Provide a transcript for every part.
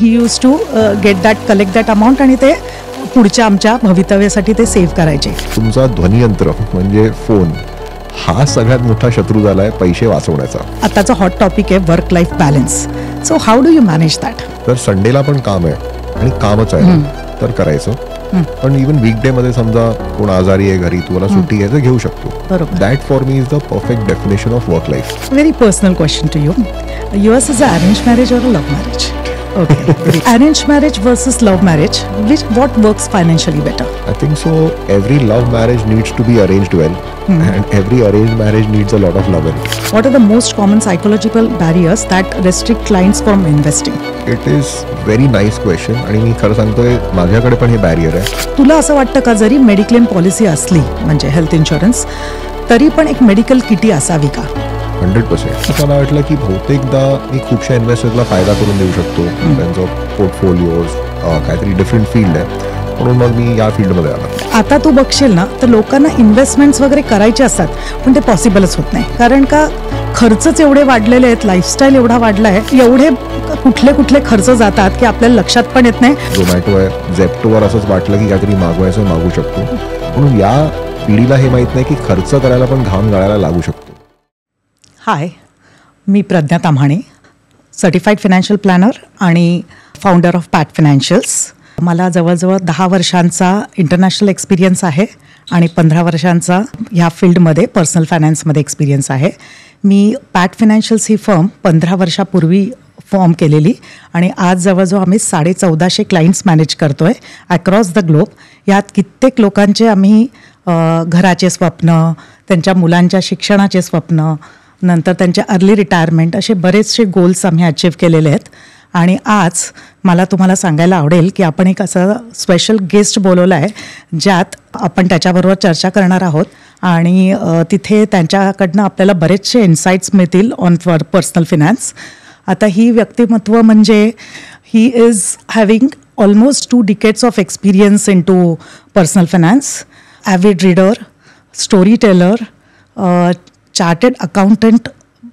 He used to get that collect that amount आणि ते पुढच्या आमच्या भवितव्यासाठी ते सेव्ह करायचे. तुमचा ध्वनियंत्र म्हणजे फोन हा सगळ्यात मोठा शत्रू झालाय पैसे वाचवण्याचा. आताचा हॉट टॉपिक आहे work life balance. So how do you manage that? तर संडेला पण काम आहे आणि कामच आहे तर करायचं, पण इव्हन वीकडे मध्ये समजा कोण आजारी आहे घरी, तुम्हाला सुट्टी घ्यायचं घेऊ शकतो. That for me is the perfect definition of work life. Very personal question to you. Yours is a arrange marriage और love marriage? Okay. Arranged marriage versus love marriage, what works financially better? I think so. Every love marriage needs to be arranged well, and every arranged marriage needs a lot of love in it. What are the most common psychological barriers that restrict clients from investing? It is very nice question, आणि मी खरं सांगतोय माझ्याकडे पण हे barrier आहे. तुला असं वाटतं का जरी मेडिक्लेम पॉलिसी असली म्हणजे हेल्थ इन्शुरन्स, तरी पण एक मेडिकल किटी असावी का? 100%. मला वाटलं की बहुतेकदा मी खूपशा इन्व्हेस्टर्सला फायदा करून देऊ शकतो. त्यांचं पोर्टफोलिओज काहीतरी डिफरंट फील्ड आहे, म्हणून मग मी या फील्डमध्ये आलो. आता तू बघशील ना तर लोकांना इन्व्हेस्टमेंट्स वगैरे करायचे असतात, पण ते पॉसिबलच होत नाही. कारण का खर्चच एवढे वाढलेले आहेत, लाईफस्टाईल एवढा वाढला आहे, एवढे कुठले खर्च जातात की आपल्याला लक्षात पण येत नाही. झोमॅटो आहे, झेप्टोवर असंच वाटलं की काहीतरी मागवायचं मागू शकतो, म्हणून या पिढीला हे माहीत नाही की खर्च करायला पण घाम गाळायला लागू शकतो. हाय, मी Pragya Tamhane, certified financial planner आणि फाउंडर ऑफ पॅट फायनान्शियल्स. मला जवळजवळ 10 वर्षांचा इंटरनॅशनल एक्सपिरियन्स आहे आणि 15 वर्षांचा ह्या फील्डमध्ये पर्सनल फायनान्समध्ये एक्सपिरियन्स आहे. मी पॅट फायनान्शियल्स ही फर्म 15 वर्षापूर्वी फॉर्म केलेली आणि आज जवळजवळ आम्ही 1450 क्लायंट्स मॅनेज करतो आहे अक्रॉस द ग्लोब. यात कित्येक लोकांचे आम्ही घराचे स्वप्न, त्यांच्या मुलांच्या शिक्षणाचे स्वप्न, नंतर त्यांचे अर्ली रिटायरमेंट असे बरेचसे गोल्स आम्ही अचीव केलेले आहेत. आणि आज मला तुम्हाला सांगायला आवडेल की आपण एक असं स्पेशल गेस्ट बोलवलं आहे ज्यात आपण त्याच्याबरोबर चर्चा करणार आहोत आणि तिथे त्यांच्याकडनं आपल्याला बरेचसे इन्साइट्स मिळतील ऑन पर्सनल फिनान्स. आता ही व्यक्तिमत्व म्हणजे he is having almost 2 decades of experience in to personal finance, avid reader, storyteller, chartered accountant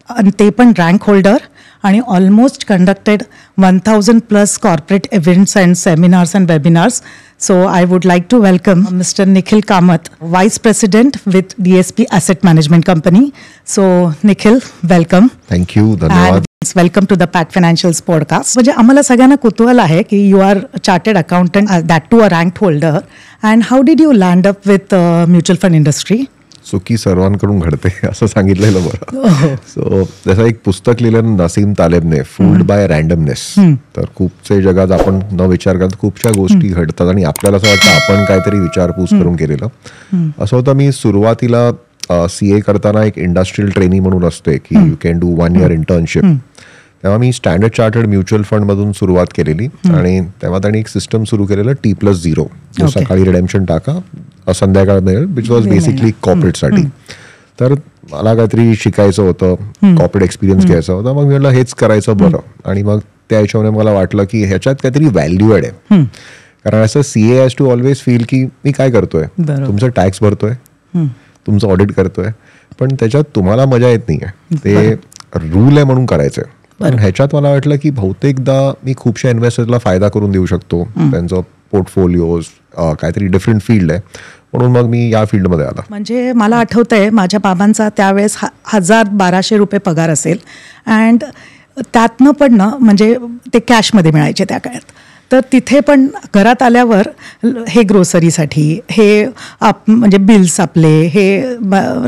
आणि ते पण रँक होल्डर, आणि almost conducted 1000+ corporate events and seminars and webinars. So I would like to welcome mister Nikhil Kamath, vice president with DSP asset management company. So Nikhil, welcome. Thank you, धन्यवाद. Welcome to the Pat financials podcast. म्हणजे आम्हाला सगळ्यांना कुतूहल आहे की you are chartered accountant, that too a rank holder, and how did you land up with mutual fund industry? चुकी सर्वांकडून घडते असं सांगितलेलं बरं. सो जसं एक पुस्तक लिहिलं नसीम तालेबने, फूल्ड बाय रँडमनेस. तर खूपसे जगात आपण न विचार करता खूपशा गोष्टी घडतात आणि आपल्याला असं वाटतं आपण काहीतरी विचारपूस करून केलेलं. असं होतं, मी सुरुवातीला CA करताना एक इंडस्ट्रियल ट्रेनिंग म्हणून असते की you can do 1 year internship. तेव्हा मी स्टँडर्ड चार्टर्ड म्युच्युअल फंड मधून सुरुवात केलेली आणि तेव्हा त्यांनी एक सिस्टम सुरू केलेलं T+0. सकाळी रिडेम्पशन टाका, संध्याकाळ मिळेल, विच वॉज बेसिकली कॉर्पोरेटसाठी. तर मला काहीतरी शिकायचं होतं, कॉर्पोरेट एक्सपिरियन्स घ्यायचा होता. मग मी म्हटलं हेच करायचं बरं, आणि मग त्या हिशोबाने मला वाटलं की ह्याच्यात काहीतरी व्हॅल्यू ॲड आहे. कारण असं CA has to always feel की मी काय करतोय, तुमचं टॅक्स भरतोय, तुमचं ऑडिट करतोय, पण त्याच्यात तुम्हाला मजा येत नाही आहे, ते रूल आहे म्हणून करायचंय. पण ह्याच्यात मला वाटलं की बहुतेकदा मी खूपशा इन्व्हेस्टर्सला फायदा करून देऊ शकतो. त्यांचं पोर्टफोलिओज काहीतरी डिफरंट फील्ड आहे, म्हणून मग मी या फील्डमध्ये आला. म्हणजे मला आठवतंय माझ्या बाबांचा त्यावेळेस 1200 रुपये पगार असेल, अँड त्यातनं पण ना म्हणजे ते कॅशमध्ये मिळायचे त्या काळात. तर तिथे पण घरात आल्यावर हे ग्रोसरीसाठी, हे म्हणजे बिल्स आपले, हे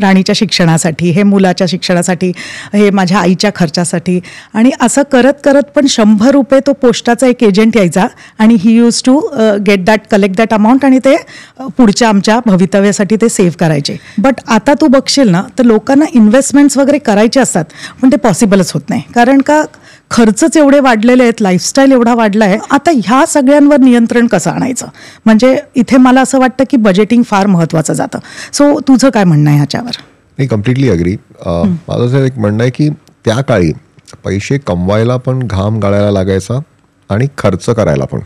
राणीच्या शिक्षणासाठी, हे मुलाच्या शिक्षणासाठी, हे माझ्या आईच्या खर्चासाठी, आणि असं करत करत पण 100 रुपये तो पोस्टाचा एक एजंट यायचा आणि he used to get that collect that amount आणि ते पुढच्या आमच्या भवितव्यासाठी ते सेव्ह करायचे. बट आता तू बघशील ना तर लोकांना इन्व्हेस्टमेंट्स वगैरे करायचे असतात, पण ते पॉसिबलच होत नाही. कारण का खर्चच एवढे वाढलेले आहेत, लाईफस्टाईल एवढा वाढला आहे. आता ह्या सगळ्यांवर नियंत्रण कसं आणायचं, म्हणजे इथे मला असं वाटतं की बजेटिंग फार महत्त्वाचं जातं. सो तुझं काय म्हणणं आहे ह्याच्यावर? मी कम्प्लिटली अग्री. माझं असं एक म्हणणं आहे की त्या काळी पैसे कमवायला पण घाम गाळायला लागायचा आणि खर्च करायला पण.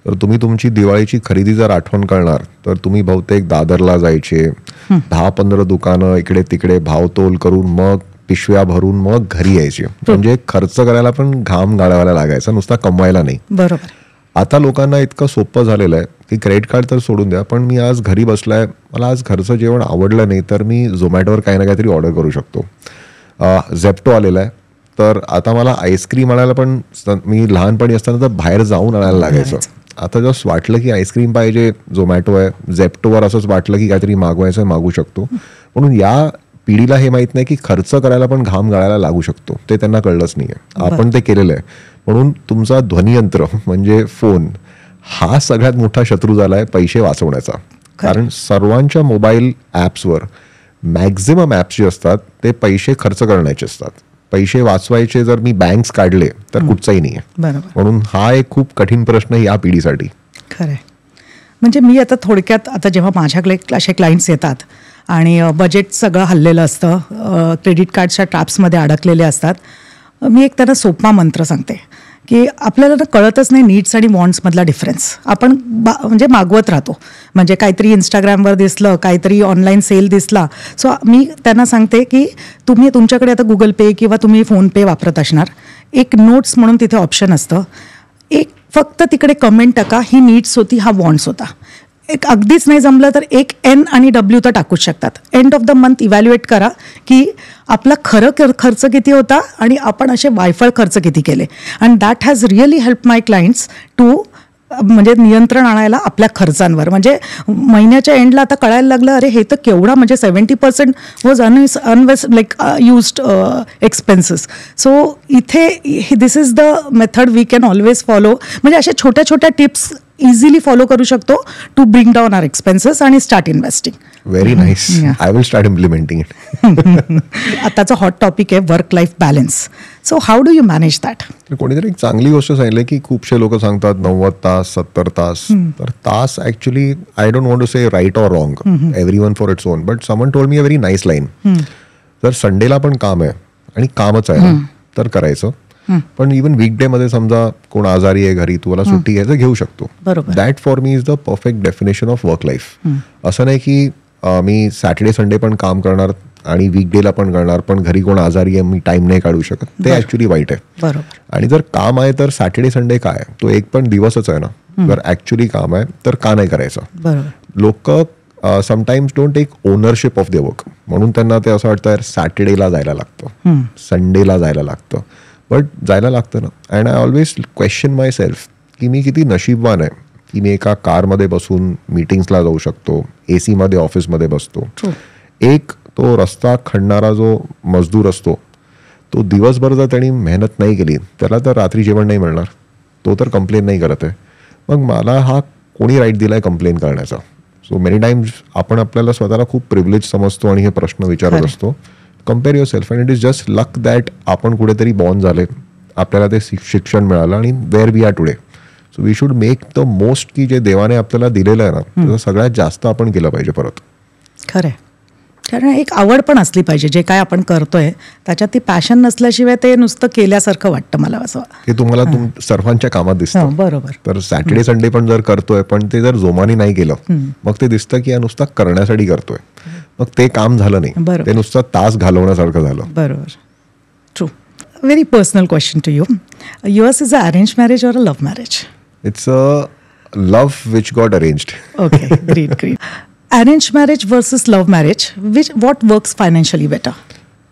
तर तुम्ही तुमची दिवाळीची खरेदी जर आठवण करणार तर तुम्ही बहुतेक दादरला जायचे, 10-15 दुकानं इकडे तिकडे भावतोल करून मग पिशव्या भरून मग घरी यायची. म्हणजे खर्च करायला पण घाम गाळायला लागायचा, नुसता कमवायला नाही. बरोबर. आता लोकांना इतकं सोपं झालेलं आहे की क्रेडिट कार्ड तर सोडून द्या, पण मी आज घरी बसलाय, मला आज घरचं जेवण आवडलं नाही तर मी झोमॅटोवर काही ना काहीतरी ऑर्डर करू शकतो. झेप्टो आलेला आहे, तर आता मला आईस्क्रीम आणायला पण मी लहानपणी असताना तर बाहेर जाऊन आणायला लागायचं. आता जस्ट वाटलं की आईस्क्रीम पाहिजे, झोमॅटो आहे, झेप्टोवर असंच वाटलं की काहीतरी मागवायचं आहे, मागू शकतो. म्हणून या पिढीला हे माहित नाही की खर्च करायला पण घाम गाळायला लागू शकतो, ते त्यांना कळलंच नाहीये. आपण ते केलेलं आहे. म्हणून तुमचा ध्वनियंत्र म्हणजे फोन हा सगळ्यात मोठा शत्रू झालाय पैसे वाचवण्याचा. कारण सर्वांच्या मोबाईल ॲप्सवर मॅक्झिमम ॲप्स जे असतात ते पैसे खर्च करण्याचे असतात. पैसे वाचवायचे जर मी बँक्स काढले तर कुठचाही नाही आहे. म्हणून हा एक खूप कठीण प्रश्न आहे या पिढीसाठी. खरं आहे. म्हणजे मी आता थोडक्यात, आता जेव्हा माझ्याकडे असे क्लायंट्स येतात आणि बजेट सगळं हल्लेलं असतं, क्रेडिट कार्डच्या ट्रॅप्समध्ये अडकलेले असतात, मी एक त्यांना सोपा मंत्र सांगते की आपल्याला ना कळतच नाही नीड्स आणि वॉन्ट्समधला डिफरन्स. आपण म्हणजे मागवत राहतो. म्हणजे काहीतरी इंस्टाग्रामवर दिसलं, काहीतरी ऑनलाईन सेल दिसला, सो मी त्यांना सांगते की तुम्ही तुमच्याकडे आता गुगल पे किंवा तुम्ही फोनपे वापरत असणार, एक नोट्स म्हणून तिथे ऑप्शन असतं, एक फक्त तिकडे कमेंट टाका, ही नीड्स होती, हा वॉन्ट्स होता. एक अगदीच नाही जमलं तर एक N आणि W तर टाकूच शकतात. End of the month evaluate करा की आपला खरं खर्च किती होता आणि आपण असे वायफळ खर्च किती केले. And that has really help my clients to म्हणजे नियंत्रण आणायला आपल्या खर्चांवर. म्हणजे महिन्याच्या एंडला आता कळायला लागलं, अरे हे तर केवढा, म्हणजे 70% was like used expenses. So इथे this is the method we can always follow. म्हणजे अशा छोट्या छोट्या टिप्स इझिली फॉलो करू शकतो to bring down our expenses आणि start investing. Very nice. I will start implementing it. आताचा हॉट टॉपिक आहे work life balance. So how do you manage that? कोणीतरी एक चांगली गोष्ट सांगितली की खूपशे लोक सांगतात 90 तास 70 तास. तर तास actually I don't want to say right or wrong, everyone for its own, but someone told me a very nice line. जर संडेला पण काम आहे आणि कामच आहे तर करायचं, पण इव्हन वीकडे मध्ये समजा कोण आजारी आहे घरी, तुम्हाला सुट्टी घ्यायचं घेऊ शकतो. That for me is the perfect definition of work life. असं नाही की मी सॅटर्डे संडे पण काम करणार आणि वीकडेला पण करणार, पण घरी कोण आजारी आहे मी टाइम नाही काढू शकत, ते ऍक्च्युली वाईट आहे. आणि जर काम आहे तर सॅटर्डे संडे काय, तो एक पण दिवसच आहे ना. जर ऍक्च्युली काम आहे तर का नाही करायचं. लोक sometimes don't take ownership of the work, म्हणून त्यांना ते असं वाटतं सॅटर्डेला जायला लागतं, संडेला जायला लागतं, बट जायला लागतं ना. And I always question my self की मी किती नशीबवान आहे की मी एका कारमध्ये बसून मीटिंग्सला जाऊ शकतो, AC मध्ये ऑफिसमध्ये बसतो. एक तो रस्ता खणणारा जो मजदूर असतो, तो दिवसभर जर त्यांनी मेहनत नाही केली त्याला तर रात्री जेवण नाही मिळणार, तो तर कंप्लेन नाही करत आहे. मग मला हा कोणी राईट दिलाय कंप्लेन करण्याचा. सो मेनी टाइम्स आपण आपल्याला स्वतःला खूप प्रिव्हिलेज समजतो आणि हे प्रश्न विचारत असतो. Compare yourself and it is just luck that आपण कुठेतरी बॉर्न झाले, आपल्याला ते शिक्षण मिळालं आणि where we are today. So we should make the most की जे देवाने आपल्याला दिलेलं आहे ना, त्याचं सगळ्यात जास्त आपण केलं पाहिजे परत. खरं. कारण एक आवड पण असली पाहिजे, जे काय आपण करतोय त्याच्यात ती पॅशन नसल्याशिवाय ते नुसतं केल्यासारखं वाटतं मला असं. हे तुम्हाला सर्वांच्या कामात दिसतं. बरोबर. तर सॅटर्डे संडे पण जर करतोय पण ते जर जोमाने नाही केलं मग ते दिसतं की नुसतं करण्यासाठी करतोय, मग ते काम झालं नाही, ते नुसतं तास घालवण्यासारखं झालं. बरोबर. True. Very personal question to you. Yours is a arrange marriage or a love marriage? It's a love which got arranged. Okay, great great. Arranged marriage versus love marriage, what works financially better?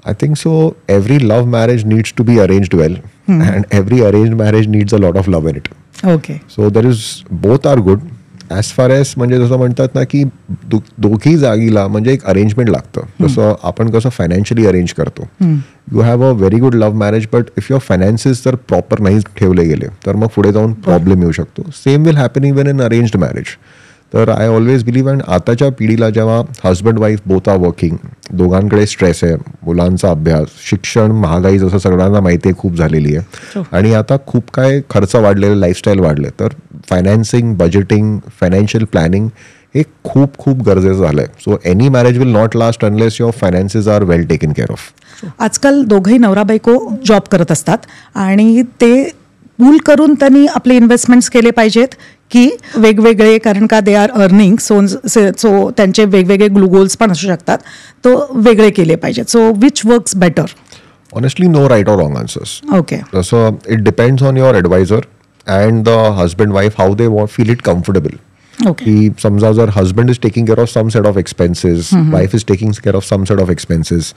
I think so. Every love marriage needs to be arranged well, and every arranged marriage needs a lot of love in it. Okay. So there is, both are good. As far as म्हणजे जसं म्हणतात ना की दोघी जागीला म्हणजे एक arrangement लागतं. जसं आपण कसं फायनान्शियली अरेंज करतो. You have a very good love marriage, but if your finances जर प्रॉपर नाही ठेवले गेले तर मग पुढे जाऊन प्रॉब्लेम येऊ शकतो. Same will happen even in arranged marriage. तर आय ऑलवेज बिलीव्ह, अँड आताच्या पिढीला जेव्हा husband wife both are working, दोघांकडे स्ट्रेस आहे, मुलांचा अभ्यास, शिक्षण, महागाई जसं सगळ्यांना माहिती आहे खूप झालेली आहे, आणि आता खूप काय खर्च वाढलेले, लाईफस्टाईल वाढले, तर फायनान्सिंग, बजेटिंग, फायनान्शियल प्लॅनिंग हे खूप खूप गरजेचं झालं आहे. So any marriage will not last unless your finances are well taken care of. आजकाल दोघंही नवरा बायको जॉब करत असतात आणि ते पूल करून त्यांनी आपले इन्व्हेस्टमेंट्स केले पाहिजेत की वेगवेगळे, कारण का दे आर अर्निंग, सो त्यांचे वेगवेगळे गोल्स पण असू शकतात, तो वेगळे केले पाहिजेत. So which works better? Honestly no right or wrong answers. Okay. तसं it depends on your advisor and the husband wife how they feel it comfortable. की समजा जर husband is taking care of some set of expenses, wife is taking care of some set of expenses,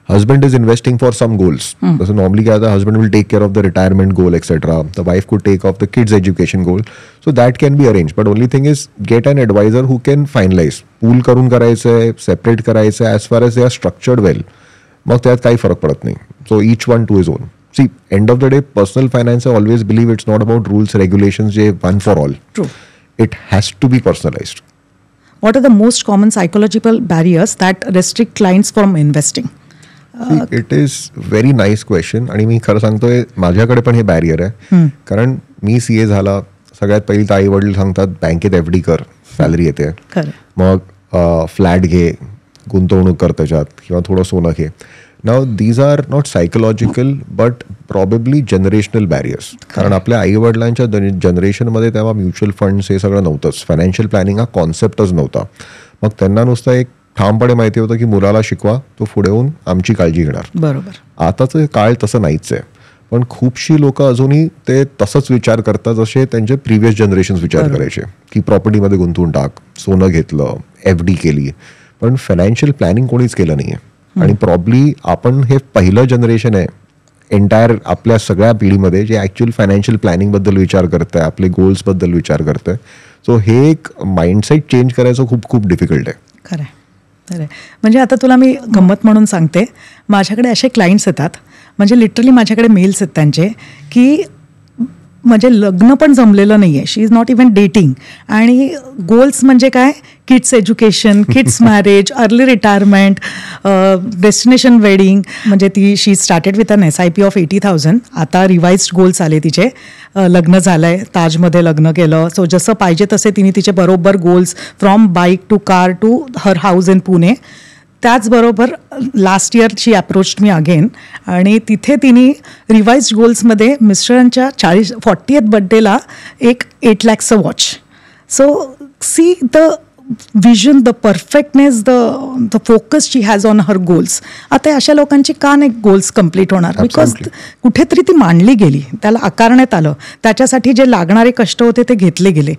husband is investing for some goals. So normally the husband will take care of the retirement goal, etc. The wife could take off the kids' education goal. So that can be arranged. But only thing is get an advisor who can finalize. Pool करून करायचंय, separate करायचंय, as far as they are structured well. मग त्यात काही फरक पडत नाही. So each one to his own. See, end of the day, personal finance, I always believe it's not about rules, regulations, one for all. True. It has to be personalized. What are the most common psychological barriers that restrict clients from investing? It is very nice question. आणि मी खरं सांगतोय माझ्याकडे पण हे barrier आहे. कारण मी CA झाला, सगळ्यात पहिली तर आई वडील सांगतात बँकेत FD कर, सॅलरी येते, मग फ्लॅट घे, गुंतवणूक कर त्याच्यात, किंवा थोडं सोनं घे. Now these are not psychological but probably generational barriers. कारण आपल्या आई वडिलांच्या जनरेशनमध्ये तेव्हा म्युच्युअल फंड्स हे सगळं नव्हतंच, फायनान्शियल प्लॅनिंग हा कॉन्सेप्टच नव्हता. मग त्यांना नुसतं एक ठामपणे माहिती होतं की मुलाला शिकवा, तो पुढे येऊन आमची काळजी घेणार. बरोबर. आताचं काळ तसं नाहीच आहे. पण खूपशी लोक अजूनही ते तसंच विचार करतात जसे त्यांचे प्रिव्हियस जनरेशन्स विचार करायचे, की प्रॉपर्टीमध्ये गुंतवून टाक, सोनं घेतलं, FD केली, पण फायनान्शियल प्लॅनिंग कोणीच केलं नाहीये. आणि प्रॉब्ली आपण हे पहिलं जनरेशन आहे एंटायर आपल्या सगळ्या पिढीमध्ये जे ॲक्च्युअल फायनान्शियल प्लॅनिंगबद्दल विचार करतंय, आपले गोल्सबद्दल विचार करतंय. सो हे एक माइंडसेट चेंज करायचं खूप खूप डिफिकल्ट आहे. खरं आहे. म्हणजे आता तुला मी गंमत म्हणून सांगते, माझ्याकडे असे क्लायंट्स येतात, म्हणजे लिटरली माझ्याकडे मेल्स आहेत त्यांचे, की म्हणजे लग्न पण जमलेलं नाही आहे, she is not even dating, आणि गोल्स म्हणजे काय, kids education, kids marriage, early retirement, destination wedding. म्हणजे she started with an SIP of 80,000. आता रिवाइज्ड गोल्स आले तिचे. लग्न झालं आहे, ताजमध्ये लग्न केलं, सो जसं पाहिजे तसे तिने तिचे बरोबर goals from bike to car to her house in Pune. त्याचबरोबर last year she approached me again, आणि तिथे तिने रिवाइज्ड गोल्समध्ये मिस्टरांच्या 40th बर्थडेला एक 8 lakhचं watch. So see the vision, the perfectness, the focus she has on her goals. आता अशा लोकांची का नाही गोल्स कम्प्लीट होणार? बिकॉज कुठेतरी ती मांडली गेली, त्याला आकारण्यात आलं, त्याच्यासाठी जे लागणारे कष्ट होते ते घेतले गेले.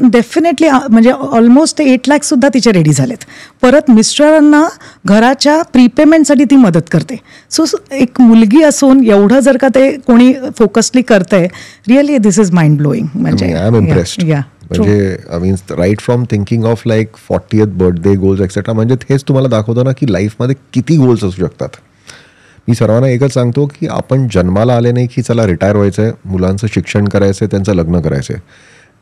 डेफिनेटली म्हणजे ऑलमोस्ट 8 lakhs सुद्धा तिचे रेडी झालेत. परत मिस्टरांना घराच्या प्रीपेमेंटसाठी ती मदत करते. सो एक मुलगी असून एवढं जर का ते कोणी फोकसली करतंय, really this is mind blowing. म्हणजे म्हणजे I mean right from thinking of like 40th birthday goals etcetera, म्हणजे हेच तुम्हाला दाखवतं ना की लाईफमध्ये किती गोल्स असू शकतात. मी सर्वांना एकच सांगतो की आपण जन्माला आले नाही की चला रिटायर व्हायचं आहे, मुलांचं शिक्षण करायचं आहे, त्यांचं लग्न करायचं आहे.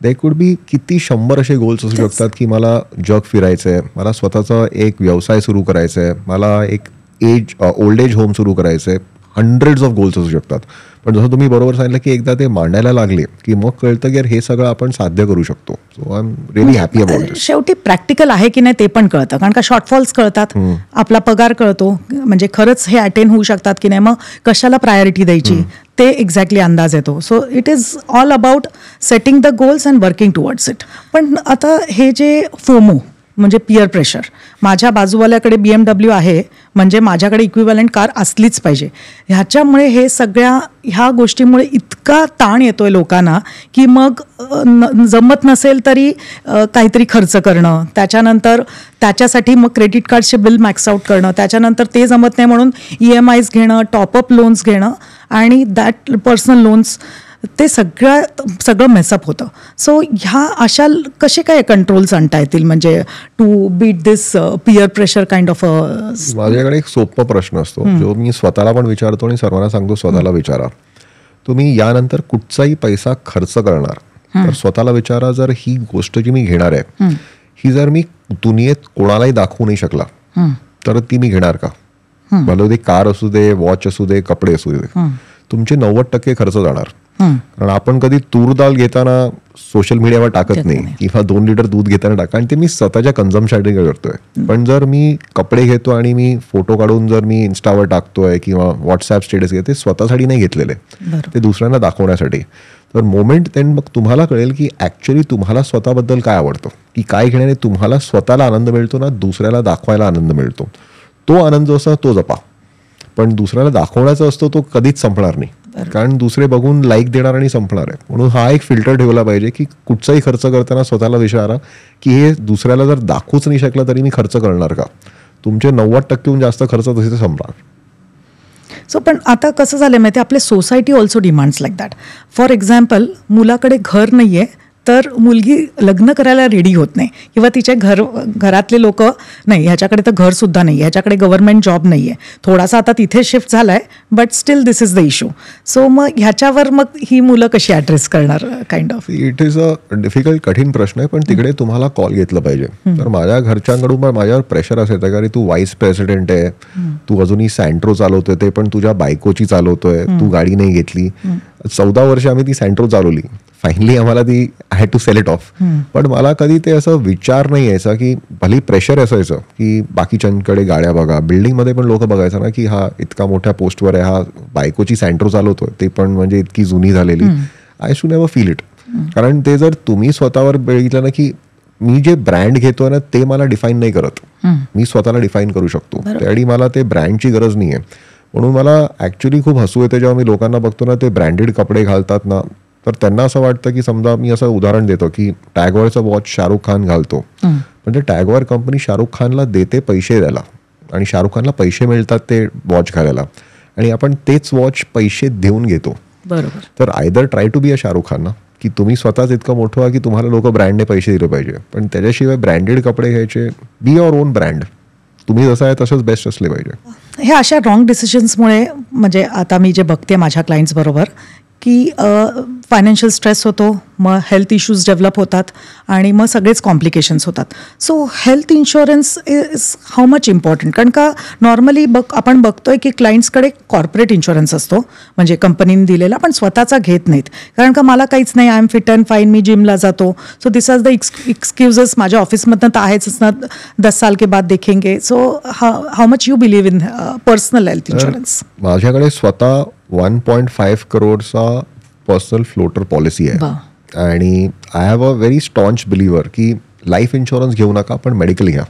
दे कुड बी किती 100 असे गोल्स असू शकतात की मला जग फिरायचं आहे, मला स्वतःचा एक व्यवसाय सुरू करायचा आहे, मला एक ओल्ड एज होम सुरू करायचं आहे. हंड्रेड्स ऑफ गोल्स असू शकतात. पण जसं तुम्ही बरोबर सांगितलं की एकदा ते मांडायला लागले की मग कळतं की हे सगळं आपण साध्य करू शकतो. So I am really happy about this. शेवटी प्रॅक्टिकल आहे की नाही ते पण कळतं, कारण का शॉर्टफॉल्स कळतात, आपला पगार कळतो, म्हणजे खरंच हे अटेंड होऊ शकतात की नाही, मग कशाला प्रायोरिटी द्यायची ते एक्झॅक्टली अंदाज येतो. So it is all about setting the goals and working towards it. पण आता हे जे फोमो म्हणजे पियर प्रेशर, माझ्या बाजूवाल्याकडे BMW आहे म्हणजे माझ्याकडे इक्विव्हॅलंट कार असलीच पाहिजे, ह्याच्यामुळे हे ह्या गोष्टीमुळे इतका ताण येतोय लोकांना की मग जमत नसेल तरी काहीतरी खर्च करणं, त्याच्यानंतर त्याच्यासाठी मग क्रेडिट कार्डचे बिल मॅक्स आउट करणं, त्याच्यानंतर ते जमत नाही म्हणून EMIs घेणं, टॉपअप लोन्स घेणं, आणि दॅट पर्सनल लोन्स, ते सगळं मेसअप होतं. सो ह्या अशा कसे काय कंट्रोल्स आणता येतील, म्हणजे to beat this peer pressure kind of? माझ्याकडे एक सोपा प्रश्न असतो जो मी स्वतःला पण विचारतो आणि सर्वांना सांगतो, स्वतःला विचारा, तुम्ही यानंतर कुठचाही पैसा खर्च करणार तर स्वतःला विचारा, जर ही गोष्ट जी मी घेणार आहे ही जर मी दुनियेत कोणालाही दाखवू नाही शकला तर ती मी घेणार का? भले ते कार असू दे, वॉच असू दे, कपडे असू दे, तुमचे 90% खर्च जाणार. कारण आपण कधी तूर डाळ घेताना सोशल मीडियावर टाकत नाही, किंवा 2 लिटर दूध घेताना टाका, आणि ते मी स्वतःच्या कन्झम्पशनसाठी करतोय. पण जर मी कपडे घेतो आणि मी फोटो काढून जर मी इन्स्टावर टाकतोय किंवा व्हॉट्सअप स्टेटस घेते, स्वतःसाठी नाही घेतलेले, ते दुसऱ्यांना दाखवण्यासाठी. तर मोमेंट देन मग तुम्हाला कळेल की ऍक्च्युअली तुम्हाला स्वतःबद्दल काय आवडतं, की काय घेण्याने तुम्हाला स्वतःला आनंद मिळतो ना दुसऱ्याला दाखवायला आनंद मिळतो. तो आनंद जो असतो तो जपा. पण दुसऱ्याला दाखवण्याचा असतो तो कधीच संपणार नाही, कारण दुसरे बघून लाईक देणार आणि संपणार आहे. म्हणून हा एक फिल्टर ठेवला पाहिजे की कुठचाही खर्च करताना स्वतःला विचारा की हे दुसऱ्याला जर दाखवूच नाही शकला तरी मी खर्च करणार का. तुमचे 90%हून जास्त खर्च तसे संपणार. सो पण आता कसं झालं माहिती, आपले society also demands like that. For example, मुलाकडे घर नाही आहे तर मुलगी लग्न करायला रेडी होत नाही, किंवा तिचे घरातले लोक नाही, ह्याच्याकडे तर घरसुद्धा नाही, ह्याच्याकडे गव्हर्नमेंट जॉब नाही आहे, थोडासा आता तिथे शिफ्ट झाला आहे, but still this is the issue. So मग ह्याच्यावर मग ही मुलं कशी ॲड्रेस करणार? Kind of it is a difficult, कठीण प्रश्न आहे. पण तिकडे तुम्हाला कॉल घेतलं पाहिजे. तर माझ्या घरच्यांकडून पण माझ्यावर प्रेशर असायचं का रे तू व्हाईस प्रेसिडेंट आहे, तू अजूनही सँट्रो चालवतोय, ते पण तुझ्या बायकोची चालवतोय, तू गाडी नाही घेतली. 14 वर्ष आम्ही ती सँट्रो चालवली, फायनली आम्हाला ती I had to sell it off. पण मला कधी ते असं विचार नाही यायचा की भली प्रेशर असायचं की बाकीच्यांकडे गाड्या बघा, बिल्डिंगमध्ये पण लोक बघायचं ना की हा इतका मोठ्या पोस्टवर आहे, हा बायकोची सँट्रो चालवतोय, ते पण म्हणजे इतकी जुनी झालेली. I shoe never feel it. कारण ते जर तुम्ही स्वतःवर बघितलं ना की मी जे ब्रँड घेतोय ना ते मला डिफाईन नाही करत, मी स्वतःला डिफाईन करू शकतो, त्यासाठी मला ते ब्रँडची गरज नाही आहे. म्हणून मला ऍक्च्युली खूप हसू येते जेव्हा मी लोकांना बघतो ना ते ब्रँडेड कपडे घालतात ना, तर त्यांना असं वाटतं की समजा मी असं उदाहरण देतो की टॅगवरचं वॉच शाहरुख खान घालतो, म्हणजे टॅगवर कंपनी शाहरुख खानला देते पैसे द्यायला आणि शाहरुख खानला पैसे मिळतात ते वॉच घालायला, आणि आपण तेच वॉच पैसे देऊन घेतो. बरोबर. तर either try to be a Shahrukh Khan ना, की तुम्ही स्वतःच इतकं मोठं व्हा की तुम्हाला लोक ब्रँडने पैसे दिले पाहिजे, पण त्याच्याशिवाय ब्रँडेड कपडे घ्यायचे, बी युअर ओन ब्रँड, तुम्ही जसं आहे तसंच बेस्ट असले पाहिजे. हे अशा रॉंग डिसिजन्समुळे, म्हणजे आता मी जे बघते माझ्या क्लायंट्स बरोबर, की फायनान्शियल स्ट्रेस होतो, मग हेल्थ इश्यूज डेव्हलप होतात आणि मग सगळेच कॉम्प्लिकेशन्स होतात. So health insurance is how much important? कारण का नॉर्मली आपण बघतोय की क्लायंट्सकडे कॉर्पोरेट इन्शुरन्स असतो, म्हणजे कंपनीने दिलेला, पण स्वतःचा घेत नाहीत. कारण का मला काहीच नाही, I am fit and fine, मी जिमला जातो, so this are the excuses. माझ्या ऑफिसमधनं तर आहेच ना, 10 साल के बाद देखेंगे. So how much you believe in personal health insurance? माझ्याकडे स्वतः 1.5 करोडचा पर्सनल फ्लोटर पॉलिसी आहे, आणि I have a very staunch believer की लाईफ इन्शुरन्स घेऊ नका, पण मेडिकल घ्या.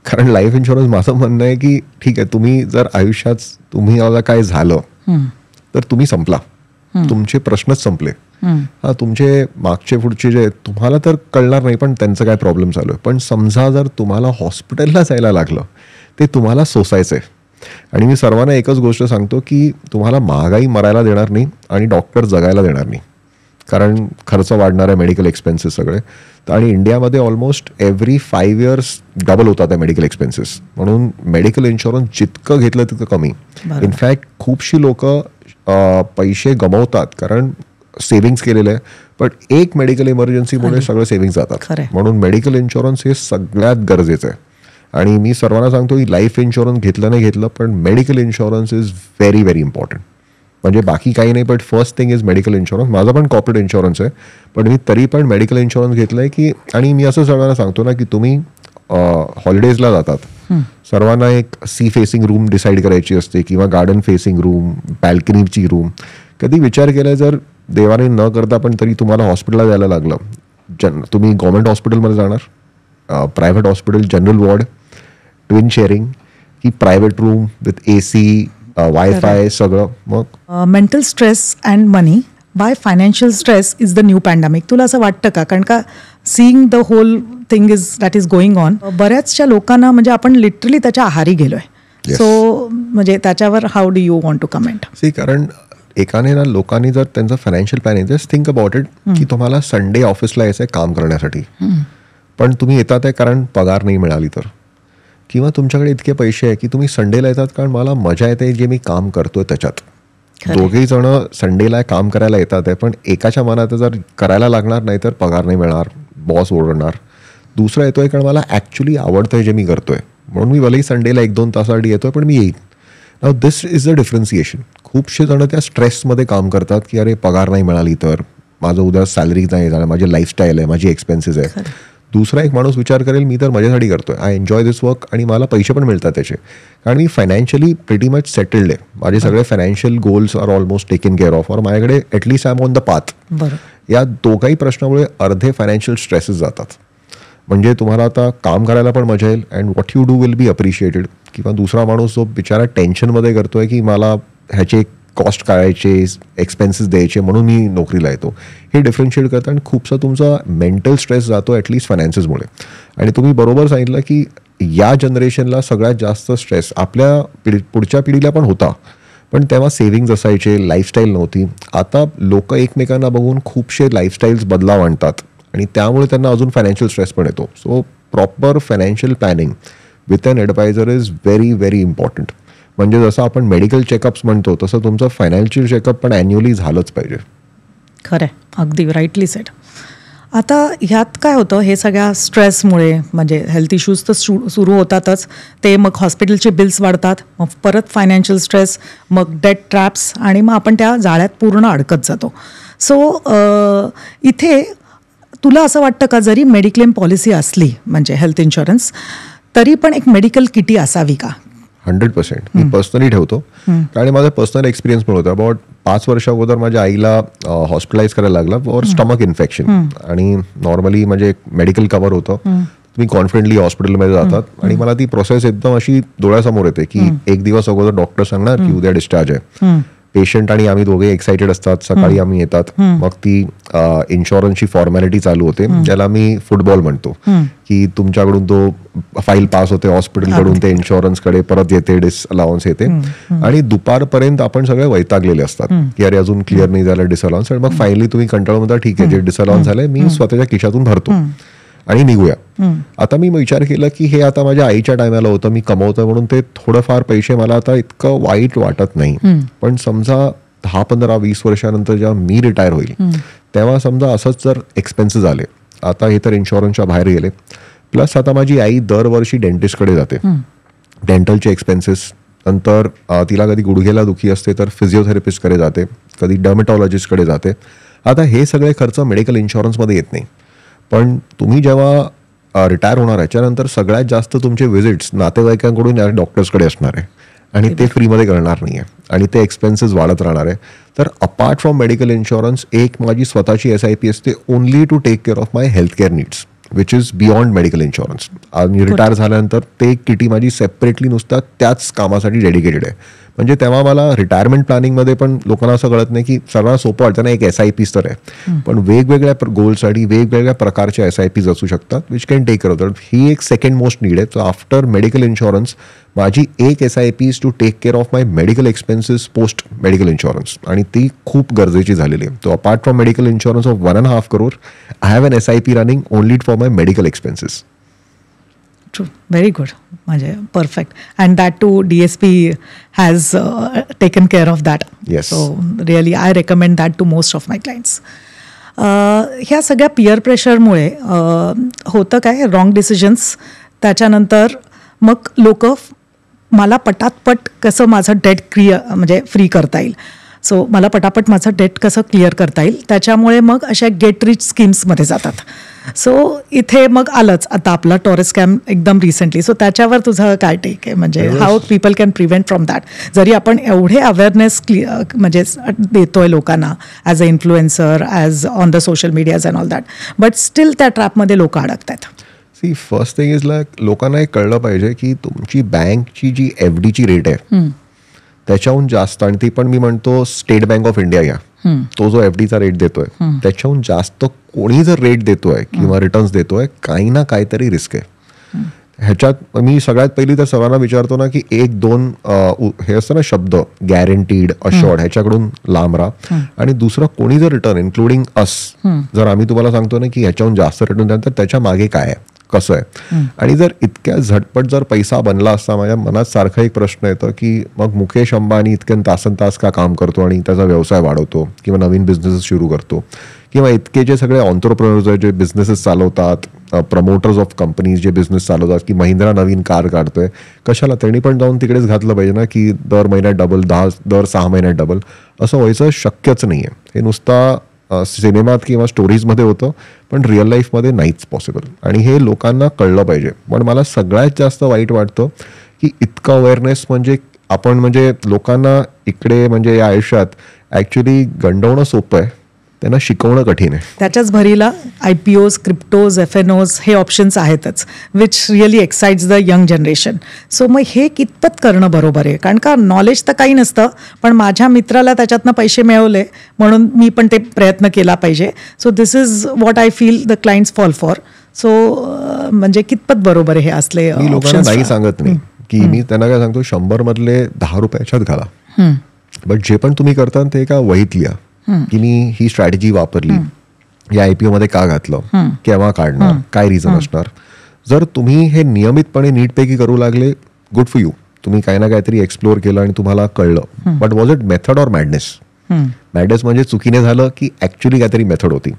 कारण लाईफ इन्शुरन्स माझं म्हणणं आहे की ठीक आहे, तुम्ही जर आयुष्यात तुम्ही काय झालं तर तुम्ही संपला, तुमचे प्रश्नच संपले. हा, तुमचे मागचे पुढचे जे तुम्हाला तर कळणार नाही पण त्यांचं काय प्रॉब्लेम चालू आहे. पण समजा जर तुम्हाला हॉस्पिटलला जायला लागलं, ते तुम्हाला सोसायचं आहे. आणि मी सर्वांना एकच गोष्ट सांगतो की तुम्हाला महागाई मरायला देणार नाही आणि डॉक्टर जगायला देणार नाही, कारण खर्च वाढणार आहे, मेडिकल एक्सपेन्सेस सगळे. आणि इंडियामध्ये ऑलमोस्ट एव्हरी 5 years डबल होतात आहे मेडिकल एक्सपेन्सेस. म्हणून मेडिकल इन्शुरन्स जितकं घेतलं तितकं कमी. इनफॅक्ट खूपशी लोक पैसे गमावतात कारण सेव्हिंग्स केलेले आहे, पण एक मेडिकल इमर्जन्सीमुळे सगळं सेव्हिंग्स जातात. म्हणून मेडिकल इन्शुरन्स हे सगळ्यात गरजेचं आहे. आणि मी सर्वांना सांगतो की लाईफ इन्शुरन्स घेतलं नाही घेतलं, पण medical insurance is very very important. म्हणजे बाकी काही नाही, but first thing is medical insurance. माझा पण कॉर्पोरेट इन्शुरन्स आहे, पण मी तरी पण मेडिकल इन्शुरन्स घेतलं आहे की. आणि मी असं सर्वांना सांगतो ना की तुम्ही हॉलिडेजला जातात, सर्वांना एक सी फेसिंग रूम डिसाईड करायची असते किंवा गार्डन फेसिंग रूम, बॅल्कनीची रूम. कधी विचार केला जर देवाने न करता पण तरी तुम्हाला हॉस्पिटलला जायला लागलं, तुम्ही गव्हर्नमेंट हॉस्पिटलमध्ये जाणार, private hospital, general ward, twin sharing की private room with AC, wifi सगळं. मग mental stress and money by financial stress is the new pandemic. तुला असं वाटतं का? कारण का seeing the whole thing is that is going on, बऱ्याचशा लोकांना म्हणजे आपण लिटरली त्याच्या आहारी गेलोय. सो म्हणजे त्याच्यावर how do you want to comment? See, कारण एकाने ना लोकांनी जर त्यांचं फायनान्शियल प्लॅन आहे, जस्ट थिंक अबाउट इट की तुम्हाला संडे ऑफिसला यायचं आहे काम करण्यासाठी, पण तुम्ही येतात आहे कारण पगार नाही मिळाली तर, किंवा तुमच्याकडे इतके पैसे आहे की तुम्ही संडेला येतात कारण मला मजा येते जे मी काम करतोय त्याच्यात. दोघेही जण संडेला काम करायला येतात आहे, पण एकाच्या मनात जर करायला लागणार नाही तर पगार नाही मिळणार, बॉस ओरडणार. दुसरा येतोय कारण मला ॲक्च्युली आवडतंय जे मी करतोय, म्हणून मी भलेही संडेला 1-2 तासासाठी येतोय पण मी येईन. Now this is the differentiation. खूपशे जण त्या स्ट्रेसमध्ये काम करतात की अरे पगार नाही मिळाली तर, माझं उद्या सॅलरी नाही झालं, माझी लाईफस्टाईल आहे, माझी एक्सपेन्सेस आहे. दुसरा एक माणूस विचार करेल मी तर मजेसाठी करतोय, आय एन्जॉय दिस वर्क आणि मला पैसे पण मिळतात त्याचे, कारण मी फायनान्शियली प्रिटी मच सेटल्ड आहे. माझे सगळे financial goals are almost taken care of, और माझ्याकडे at least I am on the path. या दोघाही प्रश्नामुळे अर्धे फायनान्शियल स्ट्रेसेस जातात. म्हणजे तुम्हाला आता काम करायला पण मजा येईल and what you do will be appreciated. किंवा दुसरा माणूस जो बिचारा टेन्शनमध्ये करतोय की मला ह्याचे कॉस्ट काढायचे, एक्सपेन्सेस द्यायचे म्हणून मी नोकरीला येतो, हे डिफरन्शिएट करतं आणि खूपसा तुमचा मेंटल स्ट्रेस जातो ॲटलिस्ट फायनान्सेसमुळे. आणि तुम्ही बरोबर सांगितलं की या जनरेशनला सगळ्यात जास्त स्ट्रेस आपल्या पुढच्या पिढीला पण होता, पण तेव्हा सेव्हिंग्ज असायचे, लाईफस्टाईल नव्हती. आता लोक एकमेकांना बघून खूपशे लाईफस्टाईल्स बदलाव आणतात आणि त्यामुळे त्यांना अजून फायनान्शियल स्ट्रेस पण येतो. So proper financial planning with an advisor is very very important. म्हणजे जसं आपण मेडिकल चेकअप्स म्हणतो तसं तुमचं फायनान्शियल चेकअप पण ॲन्युअली झालंच पाहिजे. खरं आहे, अगदी राईटली सेड. आता ह्यात काय होतं, हे सगळ्या स्ट्रेसमुळे म्हणजे हेल्थ इश्यूज तर सुरू होतातच, ते मग हॉस्पिटलचे बिल्स वाढतात, मग परत फायनान्शियल स्ट्रेस, मग डेट ट्रॅप्स, आणि मग आपण त्या जाळ्यात पूर्ण अडकत जातो. सो इथे तुला असं वाटतं का, जरी मेडिक्लेम पॉलिसी असली म्हणजे हेल्थ इन्शुरन्स, तरी पण एक मेडिकल किटी असावी का? 100% मी पर्सनली ठेवतो. कारण माझा पर्सनल एक्सपिरियन्स पण होता. अबाउट 5 वर्षा अगोदर माझ्या आईला हॉस्पिटलाइज करायला लागलं फॉर स्टमक इन्फेक्शन. आणि नॉर्मली म्हणजे एक मेडिकल कव्हर होतं, तुम्ही कॉन्फिडेंटली हॉस्पिटलमध्ये जातात आणि मला ती प्रोसेस एकदम अशी डोळ्यासमोर येते की एक दिवस अगोदर डॉक्टर सांगणार की उद्या डिस्चार्ज आहे. पेशंट आणि आम्ही दोघे एक्साइटेड असतात, सकाळी आम्ही येतात, मग ती इन्शुरन्सची फॉर्मॅलिटी चालू होते, ज्याला मी फुटबॉल म्हणतो, की तुमच्याकडून तो फाईल पास होते हॉस्पिटलकडून, ते इन्शुरन्सकडे परत येते, डिसअलाउन्स येते, आणि दुपारपर्यंत आपण सगळे वैतागलेले असतात की अरे अजून क्लिअर नाही झालं डिसअलाउन्स. मग फायनली तुम्ही कंटाळून म्हणता ठीक आहे, जे डिसअलाउन्स झालंय मी स्वतःच्या खिशातून भरतो आणि निघूया. आता मी विचार केला की हे आता माझ्या आईच्या टायमाला होतं, मी कमवतो म्हणून ते थोडंफार पैसे मला आता इतकं वाईट वाटत नाही. पण समजा 10, 15, 20 वर्षानंतर जेव्हा मी रिटायर होईल तेव्हा समजा असंच जर एक्सपेन्सेस आले, आता हे तर इन्शुरन्सच्या बाहेर गेले, प्लस आता माझी आई दरवर्षी डेंटिस्टकडे जाते, डेंटलचे एक्सपेन्सेस, नंतर तिला कधी गुडघ्याला दुखी असते तर फिजिओथेरपिस्टकडे जाते, कधी डर्मेटॉलॉजिस्टकडे जाते. आता हे सगळे खर्च मेडिकल इन्शुरन्समध्ये येत नाही. पण तुम्ही जेव्हा रिटायर होणार याच्यानंतर सगळ्यात जास्त तुमचे व्हिजिट्स नातेवाईकांकडून या डॉक्टर्सकडे असणार आहे आणि ते फ्रीमध्ये करणार नाही आहे आणि ते एक्सपेन्सेस वाढत राहणार आहे. तर अपार्ट फ्रॉम मेडिकल इन्शुरन्स एक माझी स्वतःची SIP असते only to take care of my health care needs, which is beyond medical insurance. आणि रिटायर झाल्यानंतर ते किटी माझी सेपरेटली नुसता त्याच कामासाठी डेडिकेटेड आहे. म्हणजे तेव्हा मला रिटायरमेंट प्लॅनिंगमध्ये पण लोकांना असं कळत नाही की सर्वांना सोपं वाटतं ना, एक SIPs तर आहे, पण वेगवेगळ्या गोलसाठी वेगवेगळ्या प्रकारच्या SIPs असू शकतात which can take care of. ही एक सेकंड मोस्ट नीड आहे. सो आफ्टर मेडिकल इन्शुरन्स माझी एक SIP is to take care of my medical expenses post medical insurance, आणि ती खूप गरजेची झालेली आहे. So apart from medical insurance of 1.5 crore I have an SIP running only for my medical expenses. True, very good, म्हणजे perfect, and that too DSP has taken care of that. Yes. So really I recommend that to most of my clients. ह्या सगळ्या peer प्रेशरमुळे होतं काय, wrong decisions, त्याच्यानंतर मग लोक मला पटापट कसं माझं डेट म्हणजे फ्री करता येईल, सो मला पटापट माझं डेट कसं क्लिअर करता येईल, त्याच्यामुळे मग अशा गेट रिच स्कीम्समध्ये जातात. सो इथे मग आलंच आता आपला टॉरेस स्कॅम एकदम रिसेंटली. सो त्याच्यावर तुझं काय टेक आहे, म्हणजे how people can prevent from that? जरी आपण एवढे अवेअरनेस म्हणजे देतोय लोकांना as a influencer, as on the social medias and all that, but still त्या ट्रॅपमध्ये लोक अडकतात. See, first thing is like लोकांना हे कळलं पाहिजे की तुमची बँकची जी FDची रेट आहे त्याच्याहून जास्त, आणि ती पण मी म्हणतो स्टेट बँक ऑफ इंडिया घ्या, तो जो FDचा रेट देतोय त्याच्याहून जास्त कोणी जर रेट देतोय किंवा रिटर्न्स देतोय, काही ना काहीतरी रिस्क आहे. ह्याच्यात मी सगळ्यात पहिली तर सर्वांना विचारतो ना की 1-2 हे असतं ना शब्द, गॅरंटीड, अशोर्ड, ह्याच्याकडून लांब राहा. आणि दुसरं कोणी जर रिटर्न इन्क्लुडिंग अस, जर आम्ही तुम्हाला सांगतो ना की ह्याच्याहून जास्त रिटर्न द्या, तर त्याच्या मागे काय आहे, कसं आहे. आणि जर इतक्या झटपट जर पैसा बनला असता, माझ्या मनात सारखा एक प्रश्न येतो की मग मुकेश अंबानी इतक्या तासन-तास का काम करतो आणि त्याचा व्यवसाय वाढवतो किंवा नवीन बिझनेसेस सुरू करतो, किंवा इतके जे सगळे ऑन्ट्रप्रेनर्स आहेत जे बिझनेसेस चालवतात, प्रमोटर्स ऑफ कंपनीज जे बिझनेस चालवतात, की महिंद्रा नवीन कार काढतोय, कशाला? त्यांनी पण जाऊन तिकडेच घातलं पाहिजे ना की दर महिन्यात डबल, दर 6 महिन्यात डबल. असं व्हायचं शक्यच नाही आहे. हे नुसता सिनेमात किंवा स्टोरीजमध्ये होतं, पण रिअल लाईफमध्ये नाहीच पॉसिबल, आणि हे लोकांना कळलं पाहिजे. पण मला सगळ्यात जास्त वाईट वाटतं की इतकं अवेअरनेस म्हणजे आपण म्हणजे लोकांना इकडे म्हणजे या आयुष्यात ॲक्च्युली गंडवणं सोपं आहे, त्यांना शिकवणं कठीण आहे. त्याच्याच भरीला IPOs, क्रिप्टोज, FNOs हे ऑप्शन्स आहेतच, which really excites the young generation. So मग हे कितपत करणं बरोबर आहे? कारण का नॉलेज तर काही नसतं, पण माझ्या मित्राला त्याच्यातनं पैसे मिळवले म्हणून मी पण ते प्रयत्न केला पाहिजे. So this is what I feel the clients fall for. So म्हणजे कितपत बरोबर आहे हे असले मी लोकांना नाही सांगत नाही की मी त्यांना काय सांगतो 100 मधले 10 रुपयाच्यात घाला, बट जे पण तुम्ही करता ते एका वहीत लिहा की मी ही स्ट्रॅटेजी वापरली, या IPO मध्ये का घातलं, केव्हा काढणार, काय रिझन असणार. जर तुम्ही हे नियमितपणे नीटपैकी करू लागले, गुड फॉर यू, तुम्ही काही ना काहीतरी एक्सप्लोर केलं आणि तुम्हाला कळलं. But was it method or madness? Madness म्हणजे चुकीने झालं की ऍक्च्युली काहीतरी मेथड होती.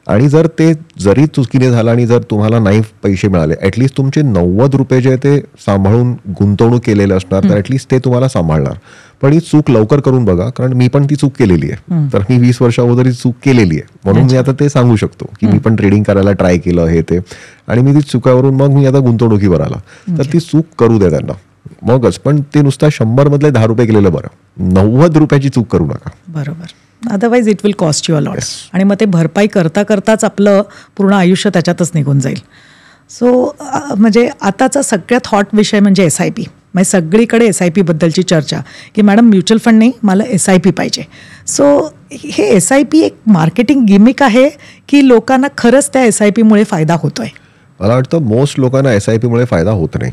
आणि जर ते जरी चुकीने झालं आणि जर तुम्हाला नाही पैसे मिळाले, ऍटलिस्ट तुमचे 90 रुपये जे ते सांभाळून गुंतवणूक केलेले असणार, तर ऍटलिस्ट ते तुम्हाला सांभाळणार. पण ही चूक लवकर करून बघा, कारण मी पण ती चूक केलेली आहे. तर मी 20 वर्ष अगोदर चूक केलेली आहे, म्हणून मी आता ते सांगू शकतो की मी पण ट्रेडिंग करायला ट्राय केलं हे ते, आणि मी ती चुकावरून मग मी आता गुंतवणुकीवर आला. तर ती चूक करू द्या त्यांना मगच. पण ते नुसता 100 मधले 10 रुपये केलेलं बरं, 90 रुपयाची चूक करू नका. बरोबर. Otherwise it will cost you a lot. आणि मग ते भरपाई करता करताच आपलं पूर्ण आयुष्य त्याच्यातच निघून जाईल. सो म्हणजे आताचा सगळ्यात हॉट विषय म्हणजे SIP. म्हणजे सगळीकडे SIP बद्दलची चर्चा की मॅडम म्युच्युअल फंड नाही, मला SIP पाहिजे. सो हे SIP एक मार्केटिंग गिमिक आहे की लोकांना खरंच त्या SIP मुळे फायदा होतोय? मला वाटतं मोस्ट लोकांना SIP मुळे फायदा होत नाही.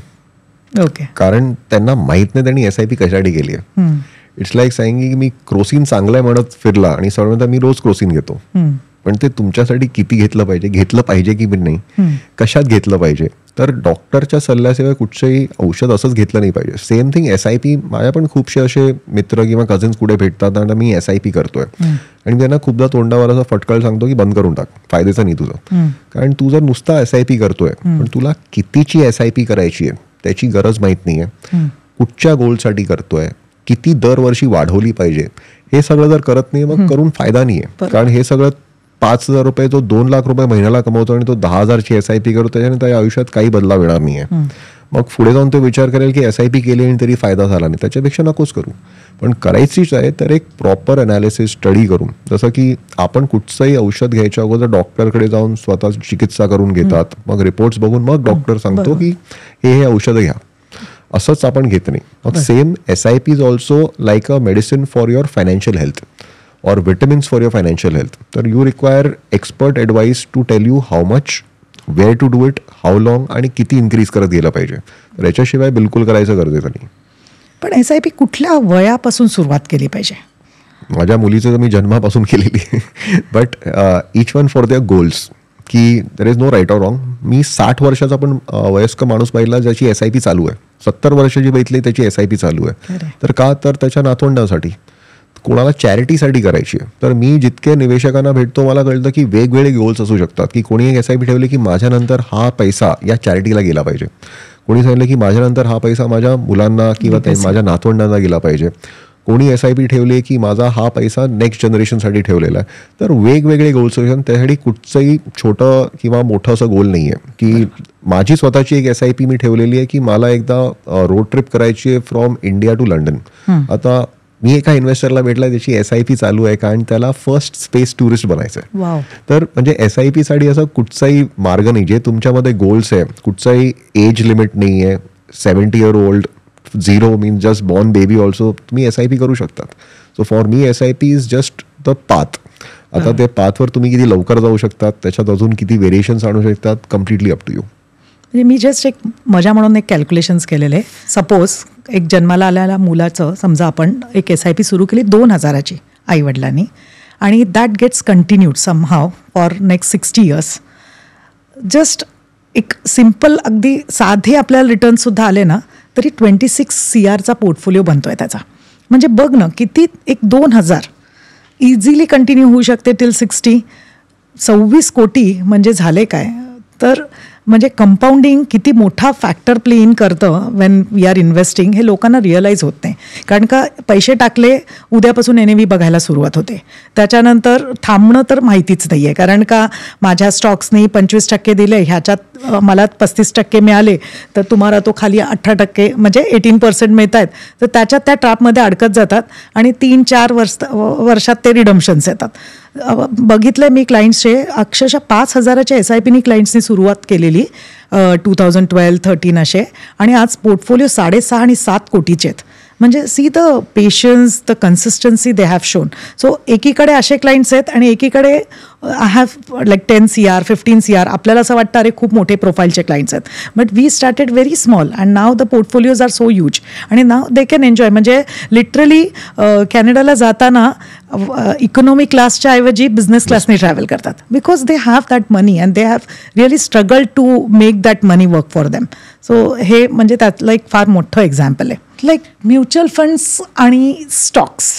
ओके. कारण त्यांना माहित नाही त्यांनी SIP कशासाठी केली आहे. इट्स लाईक सांगिंग की मी क्रोसिन चांगलं आहे म्हणत फिरला आणि सर्वांना मी रोज क्रोसिन घेतो, पण ते तुमच्यासाठी किती घेतलं पाहिजे की नाही, कशात घेतलं पाहिजे. तर डॉक्टरच्या सल्ल्याशिवाय कुठचंही औषध असंच घेतलं नाही पाहिजे. Same thing SIP. माझ्या पण खूपसे असे मित्र किंवा कझिन्स कुठे भेटतात आणि मी SIP करतोय, आणि त्यांना खूपदा तोंडावर असं फटकळ सांगतो की बंद करून टाक, फायद्याचं नाही तुझं. कारण तू जर नुसता SIP करतोय, पण तुला कितीची SIP करायची आहे त्याची गरज माहित नाहीये, कुठच्या गोलसाठी करतोय, किती दरवर्षी वाढवली पाहिजे, हे सगळं जर करत नाही मग करून फायदा नाहीये. कारण हे सगळं 5,000 रुपये जो 2 लाख रुपये महिन्याला कमवतो आणि तो 10,000ची SIP करतो, त्याच्याने त्या आयुष्यात काही बदलाव येणार नाहीये. मग पुढे जाऊन तो विचार करेल की SIP केली आणि तरी फायदा झाला नाही, त्याच्यापेक्षा नकोच करू. पण करायचीच आहे तर एक प्रॉपर अनालिसिस स्टडी करून, जसं की आपण कुठचंही औषध घ्यायच्या अगोदर डॉक्टरकडे जाऊन स्वतः चिकित्सा करून घेतात, मग रिपोर्ट्स बघून मग डॉक्टर सांगतो की हे औषधं घ्या, असंच आपण घेत नाही. मग same SIP is also like a medicine for your financial health or vitamins for your financial health. तर you require expert advice to tell you how much, where to do it, how long आणि किती increase करत गेलं पाहिजे. तर याच्याशिवाय बिलकुल करायचं गरजेचं नाही. पण SIP कुठल्या वयापासून सुरुवात केली पाहिजे? माझ्या मुलीचं तर मी जन्मापासून केलेली आहे, but each one for their goals, की there is no right or wrong. मी 60 वर्षाचा पण वयस्क माणूस पाहिला ज्याची SIP चालू आहे, 70 वर्षाची बघितली त्याची SIP चालू आहे. तर का? तर त्याच्या नातवंडासाठी, कोणाला चॅरिटीसाठी करायची आहे. तर मी जितके निवेशकांना भेटतो मला कळतं की वेगवेगळे गोल्स असू शकतात, की कोणी एक SIP ठेवले की माझ्यानंतर हा पैसा या चॅरिटीला गेला पाहिजे, कोणी सांगितलं की माझ्यानंतर हा पैसा माझ्या मुलांना किंवा माझ्या नातवंडांना गेला पाहिजे, कोणी SIP ठेवली की माझा हा पैसा नेक्स्ट जनरेशनसाठी ठेवलेला आहे. तर वेगवेगळे गोल्स असतात, त्यासाठी कुठचंही छोटं किंवा मोठं असं गोल नाही आहे. की माझी स्वतःची एक SIP मी ठेवलेली आहे की मला एकदा रोड ट्रिप करायची आहे फ्रॉम इंडिया टू लंडन. आता मी एका इन्व्हेस्टरला भेटला, त्याची SIP चालू आहे कारण त्याला फर्स्ट स्पेस टुरिस्ट बनायचं आहे. तर म्हणजे SIP साठी असं कुठचाही मार्ग नाही. जे तुमच्यामध्ये गोल्स आहे, कुठचाही एज लिमिट नाही आहे. 70 year old, 0 means just born baby also तुम्ही SIP करू शकतात. So for me SIP is just the path. आता ते पाथवर तुम्ही किती लवकर जाऊ शकतात, त्याच्यात अजून किती व्हेरिएशन्स आणू शकतात, कम्प्लिटली अप टू यू. म्हणजे मी जस्ट एक मजा म्हणून एक कॅल्क्युलेशन्स केलेले. सपोज एक जन्माला आलेल्या मुलाचं समजा आपण एक SIP सुरू केली 2,000ची आईवडिलांनी, आणि that gets continued somehow for next 60 years. Just एक सिम्पल अगदी साधे आपल्याला रिटर्नसुद्धा आले ना तरी 26 CRचा पोर्टफोलिओ बनतो आहे त्याचा. म्हणजे बघ ना किती, एक 2,000 इझिली कंटिन्यू होऊ शकते टिल 60. 26 कोटी म्हणजे झाले काय? तर म्हणजे कंपाऊंडिंग किती मोठा फॅक्टर प्ले इन करतं वेन वी आर इन्व्हेस्टिंग, हे लोकांना रिअलाईज होत नाही. कारण का पैसे टाकले, उद्यापासून NAV बघायला सुरुवात होते, त्याच्यानंतर थांबणं तर माहितीच नाही आहे. कारण का माझ्या स्टॉक्सनी 25% दिले, ह्याच्यात मला 35% मिळाले, तर तुम्हाला तो खाली 18% म्हणजे 18% मिळत आहेत. तर त्याच्यात त्या ट्रॅपमध्ये अडकत जातात आणि 3-4 वर्षात ते रिडम्पशन्स येतात. बघितलं मी क्लायंट्सचे अक्षरशः 5,000च्या SIPनी क्लायंट्सनी सुरुवात केलेली 2012-13 असे, आणि आज पोर्टफोलिओ 6.5 आणि 7 कोटीचे आहेत. म्हणजे see the patience, the consistency they have shown. So एकीकडे असे क्लायंट्स आहेत आणि एकीकडे I have like 10 CR 15 CR. आपल्याला असं वाटतं अरे खूप मोठे प्रोफाईलचे क्लायंट्स आहेत, but we started very small and now the portfolios are so huge. आणि नाव दे कॅन एन्जॉय. म्हणजे लिटरली कॅनडाला जाताना इकॉनॉमी क्लासच्या ऐवजी बिझनेस क्लासने ट्रॅव्हल करतात, because they have that money and they have really struggle to make that money work for them. So हे म्हणजे त्यातलं एक फार मोठं एक्झाम्पल आहे. लाईक म्युच्युअल फंड्स आणि स्टॉक्स,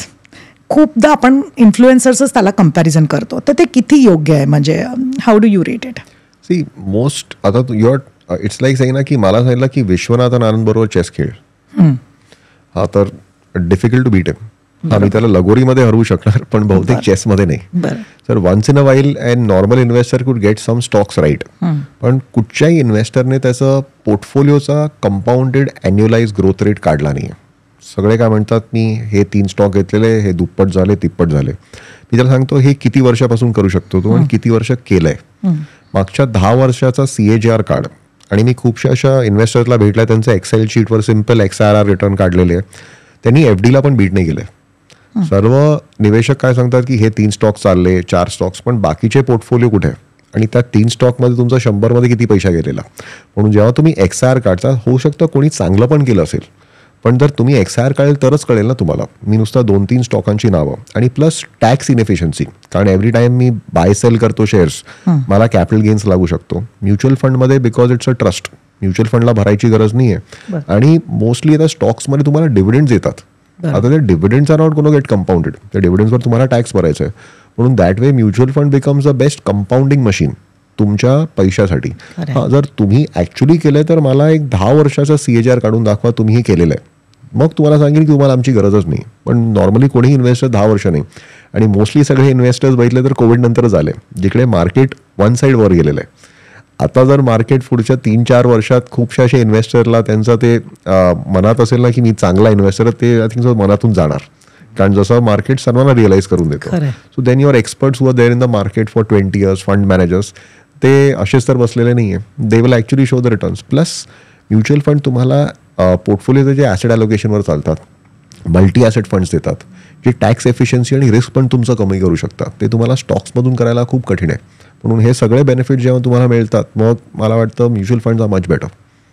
खूपदा आपण इन्फ्लुएन्सर्सच त्याला कंपॅरिझन करतो, तर ते किती योग्य आहे? म्हणजे how do you rate it? See most आता इट्स लाईक सेइंग ना की मला सांगितलं की विश्वनाथन आनंद बरोबर चेस खेळ, हा तर डिफिकल्ट टू बीट हिम. हा मी त्याला लगोरीमध्ये हरवू शकणार पण बहुतेक चेसमध्ये नाही. तर once in a while and normal investor could get some stocks right, पण कुठच्याही इन्व्हेस्टरने त्याचं पोर्टफोलिओचा कंपाऊंडेड अॅन्युअलाइज ग्रोथ रेट काढला नाही. सगळे काय म्हणतात मी हे 3 स्टॉक घेतलेले, हे दुप्पट झाले तिप्पट झाले. मी त्याला सांगतो हे किती वर्षापासून करू शकतो तो आणि किती वर्ष केलंय. मागच्या 10 वर्षाचा CAGR काढ. आणि मी खूपशा अशा इन्व्हेस्टर्सला भेटल्या, त्यांचं एक्सेल शीटवर सिम्पल XIRR रिटर्न काढलेले आहे. त्यांनी FDला पण बीट नाही केले. सर्व निवेशक काय सांगतात की हे 3 स्टॉक चालले, 4 स्टॉक्स, पण बाकीचे पोर्टफोलिओ कुठे? आणि त्या 3 स्टॉकमध्ये तुमचा 100मध्ये किती पैसा गेलेला? म्हणून जेव्हा तुम्ही XIR काढता, होऊ शकतं कोणी चांगलं पण केलं असेल, पण जर तुम्ही XIR काढेल तरच कळेल ना तुम्हाला. मी नुसता 2-3 स्टॉकांची नावं आणि प्लस टॅक्स इनएफिशियन्सी, कारण एव्हरी टाइम मी बाय सेल करतो शेअर्स, मला कॅपिटल गेन्स लागू शकतो. म्युच्युअल फंडमध्ये because it's a trust, mutual फंडला भरायची गरज नाही आहे. आणि मोस्टली आता स्टॉक्समध्ये तुम्हाला डिव्हिडंड्स येतात. आता ते dividends are not gonna get compounded, त्या डिव्हिडंड्सवर तुम्हाला टॅक्स भरायचा आहे. म्हणून that way mutual fund becomes the best compounding machine तुमच्या पैशासाठी. हा जर तुम्ही ऍक्च्युली केलंय तर मला एक 10 वर्षाचा CAGR काढून दाखवा तुम्ही हे केलेलं आहे, मग तुम्हाला सांगेल की तुम्हाला आमची गरजच नाही. पण नॉर्मली कोणीही इन्व्हेस्टर 10 वर्ष नाही. आणि मोस्टली सगळे इन्व्हेस्टर्स बघितले तर कोविड नंतरच आले, जिकडे मार्केट वन साईड वर गेलेलं आहे. आता जर मार्केट पुढच्या 3-4 वर्षात खूपशा अशा इन्व्हेस्टरला त्यांचं ते मनात असेल ना की मी चांगला इन्व्हेस्टर, ते आय थिंक मनातून जाणार, कारण जसं मार्केट सर्वांना रिअलाइज करून देतो. So then your experts who are there in the market for 20 years, fund managers, ते असेच तर बसलेले नाही आहे. They will actually show the returns. Plus mutual fund तुम्हाला पोर्टफोलिओचे जे ॲसेट ॲलोकेशनवर चालतात, मल्टी ॲसेट फंड्स देतात, जे टॅक्स एफिशियन्सी आणि रिस्क पण तुमचं कमी करू शकतात. ते तुम्हाला स्टॉक्समधून करायला खूप कठीण आहे. म्हणून हे सगळे बेनिफिट जेव्हा तुम्हाला मिळतात, मग मला वाटतं mutual funds are much better.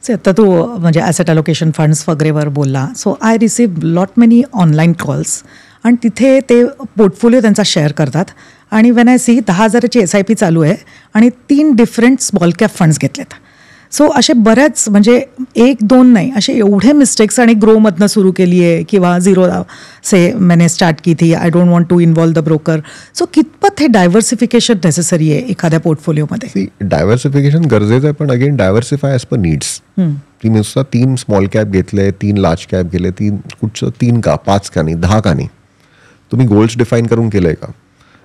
आता तू म्हणजे ॲसेट ॲलोकेशन फंड्स वगैरेवर बोलला, so I receive lot many online calls, आणि तिथे ते पोर्टफोलिओ त्यांचा शेअर करतात. आणि वेन आय सी 10,000ची SIP चालू आहे आणि 3 डिफरंट स्मॉल कॅप फंड्स घेतलेत. सो असे बऱ्याच, म्हणजे 1-2 नाही, असे एवढे मिस्टेक्स, आणि ग्रोमधनं सुरू केली आहे किंवा 0 से मैंने स्टार्ट की थी, I don't want to involve the broker. सो कितपत हे डायव्हर्सिफिकेशन नेसेसरी आहे एखाद्या पोर्टफोलिओमध्ये? डायव्हर्सिफिकेशन गरजेचं आहे, पण again diversify as per needs. ती नुसता 3 स्मॉल कॅप घेतले, 3 लार्ज कॅप गेले, 3 का 5 का नाही 10 का नाही? तुम्ही गोल्स डिफाईन करून केलंय का?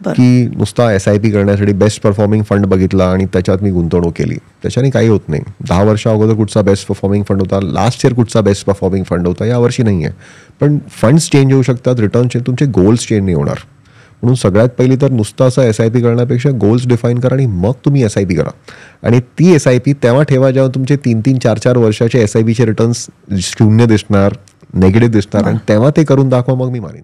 की नुसता SIP करण्यासाठी बेस्ट परफॉर्मिंग फंड बघितला आणि त्याच्यात मी गुंतवणूक केली, त्याच्याने काही होत नाही. 10 वर्षा अगोदर कुठचा बेस्ट परफॉर्मिंग फंड होता, लास्ट इयर कुठचा बेस्ट परफॉर्मिंग फंड होता, यावर्षी नाही आहे. पण फंड्स चेंज होऊ शकतात, रिटर्न चेंज, तुमचे गोल्स चेंज नाही होणार. म्हणून सगळ्यात पहिली तर नुसतं असं SIP करण्यापेक्षा गोल्स डिफाईन करा आणि मग तुम्ही SIP करा. आणि ती SIP तेव्हा ठेवा जेव्हा तुमचे 3-3, 4-4 वर्षाचे SIPचे रिटर्न्स 0 दिसणार, निगेटिव्ह दिसणार, आणि तेव्हा ते करून दाखवा, मग मी मानेन.